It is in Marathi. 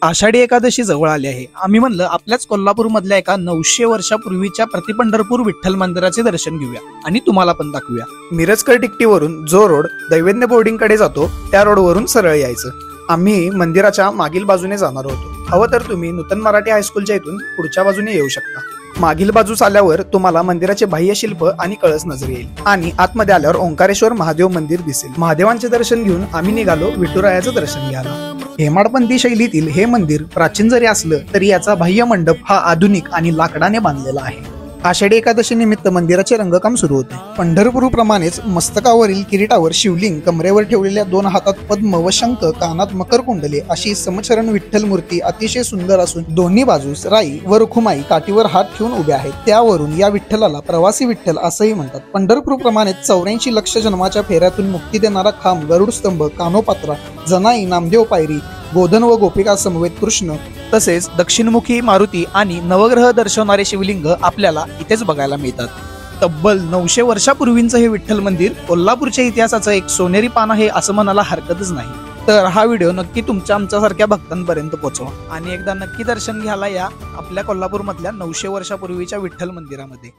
आषाढी एकादशी जवळ आली आहे। आम्ही म्हणलं आपल्याच कोल्हापूर मधल्या एका 900 वर्षापूर्वीच्या प्रतिपंढरपूर विठ्ठल मंदिराचे दर्शन घेऊया आणि तुम्हाला पण दाखवूया। मिरजकर टिकटीवरून जो रोड दैवन्य बोर्डिंग कडे जातो त्या रोडवरून सरळ यायचं। आम्ही मंदिराच्या मागील बाजूने जाणार होतो। हवं तर तुम्ही नूतन मराठी हायस्कूलच्या इथून पुढच्या बाजूने येऊ शकता। मागील बाजूस आल्यावर तुम्हाला मंदिराचे बाह्य शिल्प आणि कळस नजर येईल आणि आतमध्ये आल्यावर ओंकारेश्वर महादेव मंदिर दिसेल। महादेवांचे दर्शन घेऊन आम्ही निघालो विठुरायाचं दर्शन घ्यायला। हेमाडपंथी शैलीतील हे मंदिर प्राचीन जरी असलं तरी याचा बाह्य मंडप हा आधुनिक आणि लाकडाने बांधलेला आहे। आषाढी एकादशी निमित्त मंदिराचे रंगकाम सुरू होते। पंढरपूरप्रमाणेच मस्तकावरील किरीटावर शिवलिंग, कमरेवर ठेवलेल्या 2 हातात पद्म व शंख, कानात मकर कुंडले अशी समचरण विठ्ठल मूर्ती अतिशय सुंदर असून दोन्ही बाजूस राई व रुखुमाई काठीवर हात ठेवून उभ्या आहेत। त्यावरून या विठ्ठलाला प्रवासी विठ्ठल असंही म्हणतात। पंढरपूरप्रमाणेच 84 लक्ष जन्माच्या फेऱ्यातून मुक्ती देणारा खांब, गरुड स्तंभ, कानोपात्रा, जनाई, नामदेव पायरी, गोधन व गोपिका समवेत कृष्ण, तसेच दक्षिणमुखी मारुती आणि नवग्रह दर्शवणारे शिवलिंग आपल्याला इथेच बघायला मिळतात। तब्बल 900 वर्षापूर्वींचं हे विठ्ठल मंदिर कोल्हापूरच्या इतिहासाचं एक सोनेरी पान आहे असं म्हणायला हरकतच नाही। तर हा व्हिडिओ नक्की तुमच्या आमच्यासारख्या भक्तांपर्यंत पोहोचवा आणि एकदा नक्की दर्शन घ्यायला या आपल्या कोल्हापूर मधल्या 900 वर्षापूर्वीच्या विठ्ठल मंदिरामध्ये।